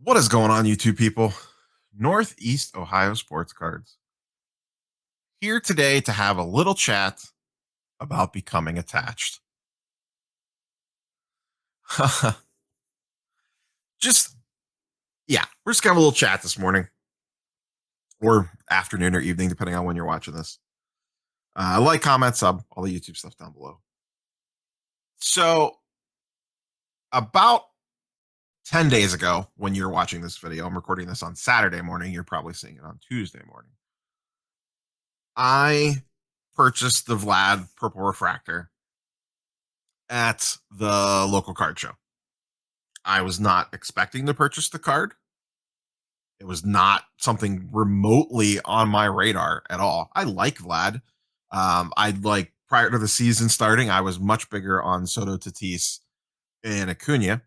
What is going on, YouTube people? Northeast Ohio Sports Cards here today to have a little chat about becoming attached. just yeah, we're just gonna have a little chat this morning or afternoon or evening, depending on when you're watching this. Like, comment, sub, all the YouTube stuff down below. So about 10 days ago, when you're watching this video, I'm recording this on Saturday morning. You're probably seeing it on Tuesday morning. I purchased the Vlad Purple Refractor at the local card show. I was not expecting to purchase the card. It was not something remotely on my radar at all. I like Vlad. I like prior to the season starting, I was much bigger on Soto Tatis and Acuna,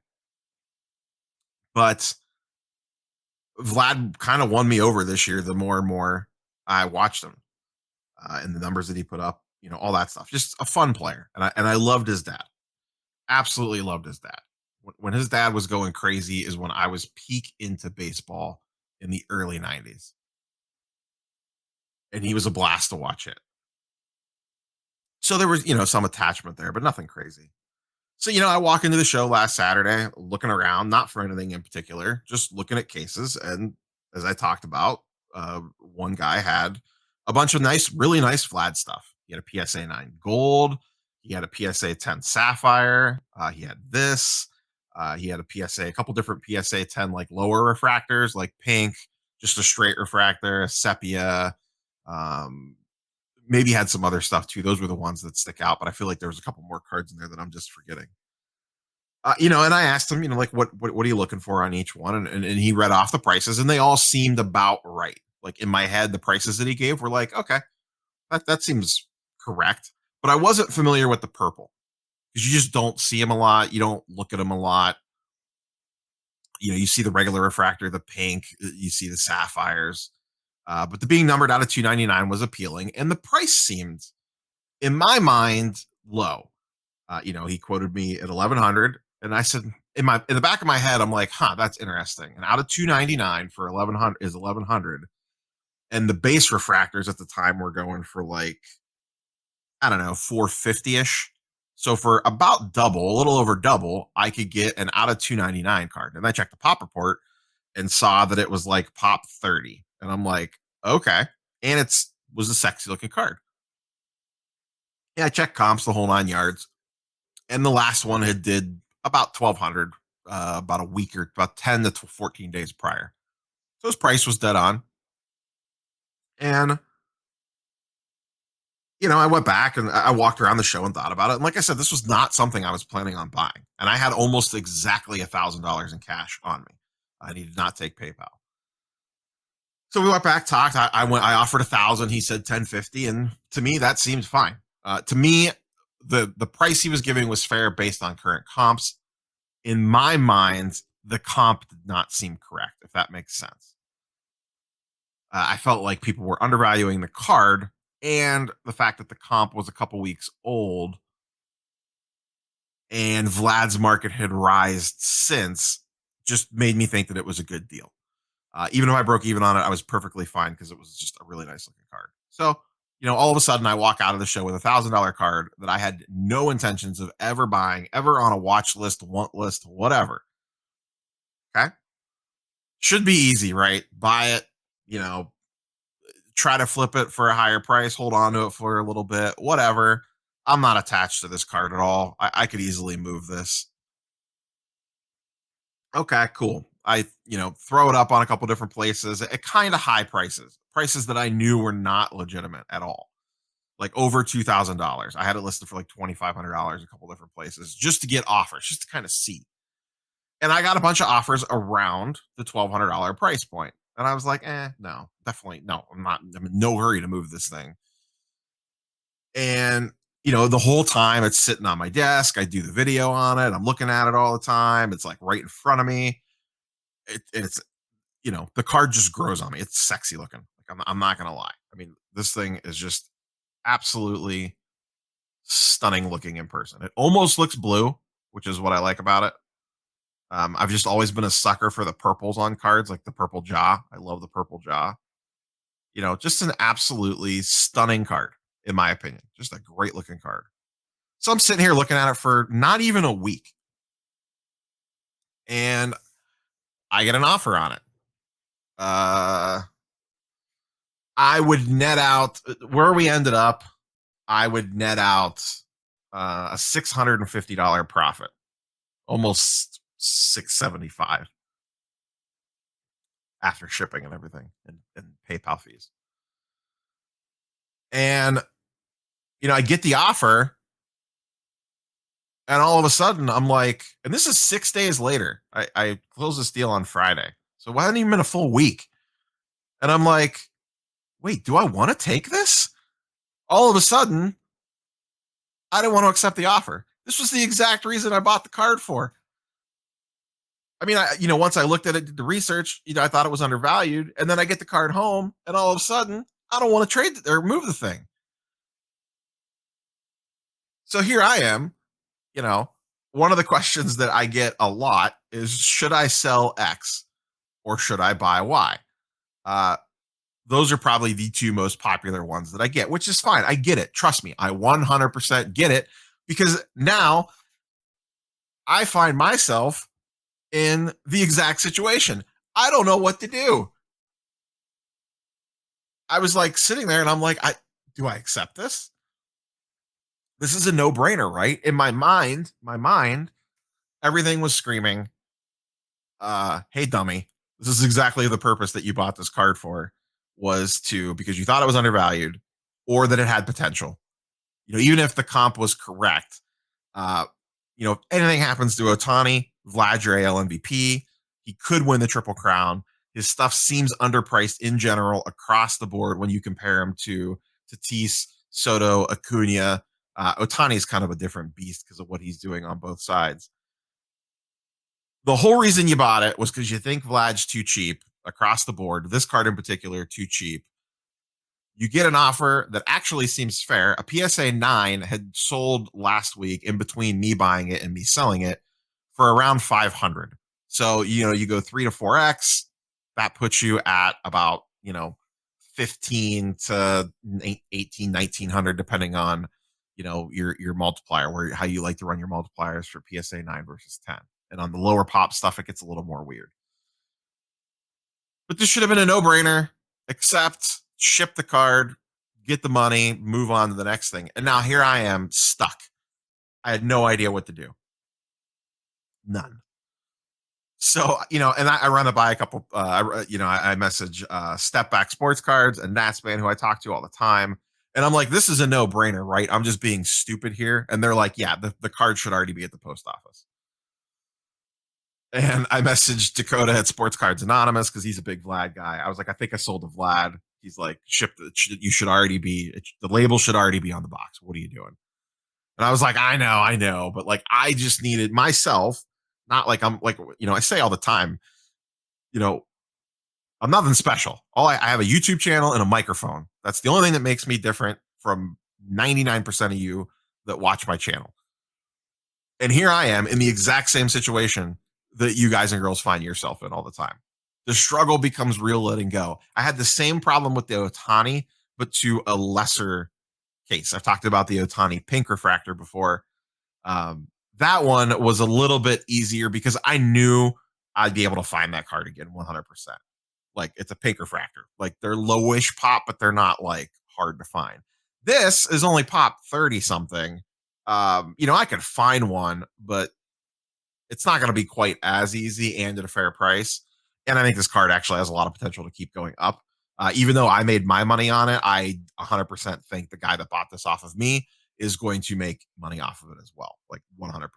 but Vlad kind of won me over this year. The more and more I watched him and the numbers that he put up, all that stuff. Just a fun player, and I loved his dad. Absolutely loved his dad. When his dad was going crazy is when I was peak into baseball in the early 90s. And he was a blast to watch it. So there was, some attachment there, but nothing crazy. So, I walk into the show last Saturday looking around, not for anything in particular, just looking at cases. And as I talked about, one guy had a bunch of really nice Vlad stuff. He had a PSA 9 gold. He had a PSA 10 sapphire. He had this. He had a couple different PSA 10 like lower refractors, like pink, just a straight refractor, a sepia. Um, Maybe had some other stuff too. Those were the ones that stick out, but I feel like there was a couple more cards in there that I'm just forgetting. And I asked him, like, what are you looking for on each one? And he read off the prices, and they all seemed about right. Like in my head, the prices that he gave were like, okay, that seems correct. But I wasn't familiar with the purple because you just don't see them a lot. You don't look at them a lot. You see the regular refractor, the pink, you see the sapphires. But the being numbered out of 299 was appealing, and the price seemed, in my mind, low. He quoted me at 1100, and I said in the back of my head, I'm like, huh, that's interesting. And out of 299 for 1100 is 1100, and the base refractors at the time were going for like, I don't know, 450 ish. So for about double, a little over double, I could get an out of 299 card. And I checked the pop report and saw that it was like pop 30. And I'm like, okay. And it's was a sexy looking card. Yeah, I checked comps the whole 9 yards. And the last one had did about 1200 about a week or about 10 to 14 days prior. So his price was dead on. And I went back and I walked around the show and thought about it. And like I said, this was not something I was planning on buying. And I had almost exactly $1,000 in cash on me. I did not take PayPal. So we went back, talked. I offered 1,000. He said 1050, and to me that seemed fine. To me, the price he was giving was fair based on current comps. In my mind, the comp did not seem correct, if that makes sense. I felt like people were undervaluing the card, and the fact that the comp was a couple weeks old and Vlad's market had rised since just made me think that it was a good deal. Even if I broke even on it, I was perfectly fine because it was just a really nice looking card. So, all of a sudden I walk out of the show with $1,000 card that I had no intentions of ever buying, ever on a watch list, want list, whatever. Okay. Should be easy, right? Buy it, you know, try to flip it for a higher price, hold on to it for a little bit, whatever. I'm not attached to this card at all. I could easily move this. Okay, cool. I, throw it up on a couple different places at kind of high prices that I knew were not legitimate at all, like over $2,000. I had it listed for like $2,500 a couple different places just to get offers, just to kind of see. And I got a bunch of offers around the $1,200 price point. And I was like, no, definitely no. I'm in no hurry to move this thing. And, the whole time it's sitting on my desk, I do the video on it. I'm looking at it all the time. It's like right in front of me. It's, the card just grows on me. It's sexy looking. Like I'm not going to lie. I mean, this thing is just absolutely stunning looking in person. It almost looks blue, which is what I like about it. I've just always been a sucker for the purples on cards, like the purple jaw. I love the purple jaw. Just an absolutely stunning card, in my opinion. Just a great looking card. So I'm sitting here looking at it for not even a week, and I get an offer on it. Uh, I would net out where we ended up. I would net out a $650 profit, almost 675 after shipping and everything and PayPal fees. And I get the offer, and all of a sudden I'm like, and this is 6 days later. I closed this deal on Friday, so it hadn't even been a full week, and I'm like, wait, do I want to take this? All of a sudden, I didn't want to accept the offer. This was the exact reason I bought the card for. I mean, once I looked at it, did the research, I thought it was undervalued, and then I get the card home, and all of a sudden, I don't want to trade or move the thing. So here I am. You know, One of the questions that I get a lot is, should I sell X or should I buy Y? Uh, those are probably the two most popular ones that I get, which is fine. I get it. Trust me, I 100% get it, because now I find myself in the exact situation. I don't know what to do. I was like sitting there and I'm like, do I accept this? This is a no-brainer, right? In my mind, everything was screaming, hey dummy, this is exactly the purpose that you bought this card for, was to because you thought it was undervalued or that it had potential. Even if the comp was correct, uh, if anything happens to Otani, Vlad your AL MVP, he could win the Triple Crown. His stuff seems underpriced in general across the board when you compare him to Tatis, Soto, Acuna. Otani is kind of a different beast because of what he's doing on both sides. The whole reason you bought it was because you think Vlad's too cheap across the board. This card in particular, too cheap. You get an offer that actually seems fair. A PSA 9 had sold last week in between me buying it and me selling it for around 500. So, you go 3 to 4x, that puts you at about, 15 to 18, 1900, depending on, your multiplier, where how you like to run your multipliers for PSA 9 versus 10. And on the lower pop stuff, it gets a little more weird. But this should have been a no-brainer. Accept, ship the card, get the money, move on to the next thing. And now here I am stuck. I had no idea what to do. None. So, and I run it by a couple, I message Step Back Sports Cards and Natsman, who I talk to all the time. And I'm like, this is a no brainer, right? I'm just being stupid here. And they're like, yeah, the card should already be at the post office. And I messaged Dakota at Sports Cards Anonymous because he's a big Vlad guy. I was like, I think I sold a Vlad. He's like, you should already be, the label should already be on the box. What are you doing? And I was like, I know. But like, I just needed myself, not like I'm like, I say all the time, you know, I'm nothing special. I have a YouTube channel and a microphone. That's the only thing that makes me different from 99% of you that watch my channel. And here I am in the exact same situation that you guys and girls find yourself in all the time. The struggle becomes real letting go. I had the same problem with the Otani, but to a lesser case. I've talked about the Otani pink refractor before. That one was a little bit easier because I knew I'd be able to find that card again 100%. Like, it's a pink refractor. Like, they're lowish pop, but they're not like hard to find. This is only pop 30 something. I could find one, but it's not going to be quite as easy and at a fair price. And I think this card actually has a lot of potential to keep going up. Even though I made my money on it, I 100% think the guy that bought this off of me is going to make money off of it as well, like 100%.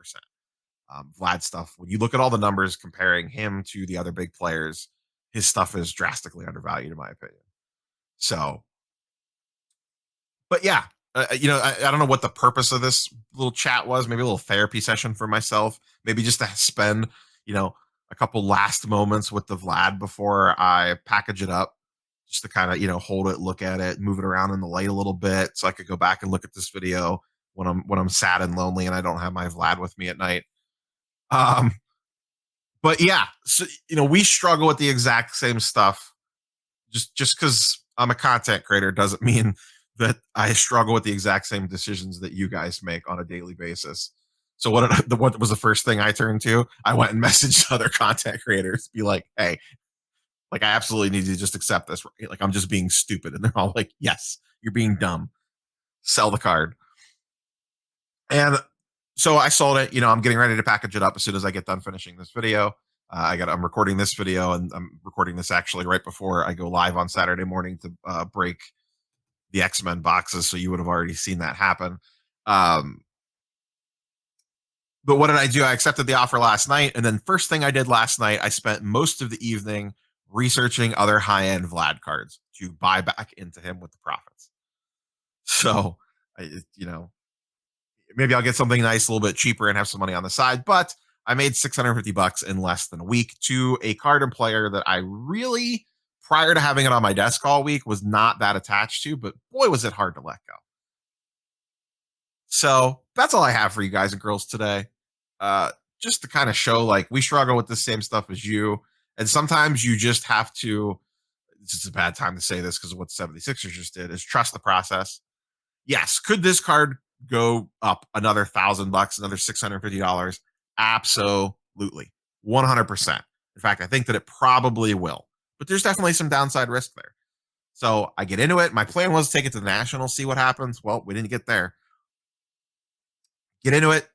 Vlad stuff, when you look at all the numbers comparing him to the other big players, his stuff is drastically undervalued, in my opinion. So, but yeah, I don't know what the purpose of this little chat was. Maybe a little therapy session for myself. Maybe just to spend, a couple last moments with the Vlad before I package it up, just to kind of, hold it, look at it, move it around in the light a little bit, so I could go back and look at this video when I'm sad and lonely and I don't have my Vlad with me at night. Um, But yeah, so we struggle with the exact same stuff. Just because I'm a content creator doesn't mean that I struggle with the exact same decisions that you guys make on a daily basis. So what was the first thing I turned to? I went and messaged other content creators, be like, "Hey, like I absolutely need you to just accept this. Right? Like I'm just being stupid." And they're all like, "Yes, you're being dumb. Sell the card." And so I sold it. I'm getting ready to package it up as soon as I get done finishing this video. I'm recording this video, and I'm recording this actually right before I go live on Saturday morning to break the X-Men boxes. So you would have already seen that happen. Um, but what did I do? I accepted the offer last night, and then first thing I did last night, I spent most of the evening researching other high-end Vlad cards to buy back into him with the profits. So, maybe I'll get something nice, a little bit cheaper, and have some money on the side. But I made $650 in less than a week to a card and player that I really, prior to having it on my desk all week, was not that attached to. But boy, was it hard to let go. So that's all I have for you guys and girls today. Uh, just to kind of show like we struggle with the same stuff as you. And sometimes you just have to, it's just a bad time to say this because of what 76ers just did, is trust the process. Yes. Could this card go up another $1,000, another $650? Absolutely. 100%. In fact, I think that it probably will. But there's definitely some downside risk there. So I get into it. My plan was to take it to the National, see what happens. Well, we didn't get there. Get into it,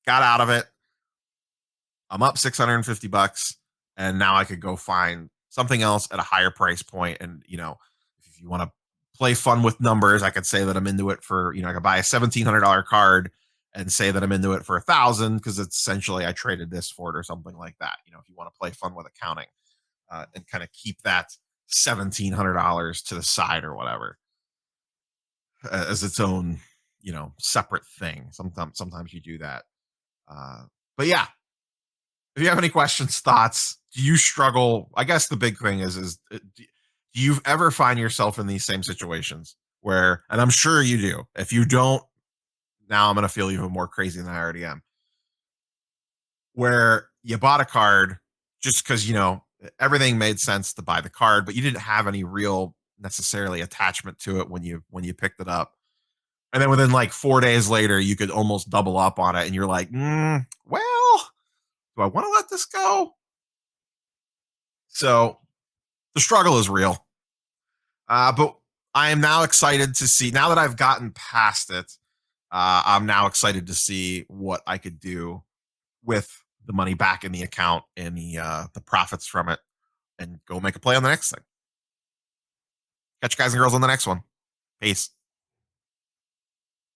got out of it. I'm up $650, and now I could go find something else at a higher price point. And if you want to play fun with numbers, I could say that I'm into it for I could buy a $1,700 card and say that I'm into it for 1,000 because it's essentially I traded this for it or something like that. If you want to play fun with accounting and kind of keep that $1,700 to the side or whatever as its own separate thing. Sometimes you do that. But yeah, if you have any questions, thoughts, do you struggle? I guess the big thing do you ever find yourself in these same situations where, and I'm sure you do. If you don't, now I'm going to feel even more crazy than I already am, where you bought a card just because, everything made sense to buy the card, but you didn't have any real necessarily attachment to it when you picked it up. And then within like 4 days later, you could almost double up on it. And you're like, well, do I want to let this go? So the struggle is real. But I am now excited to see, now that I've gotten past it, I'm now excited to see what I could do with the money back in the account and the profits from it and go make a play on the next thing. Catch you guys and girls on the next one. Peace.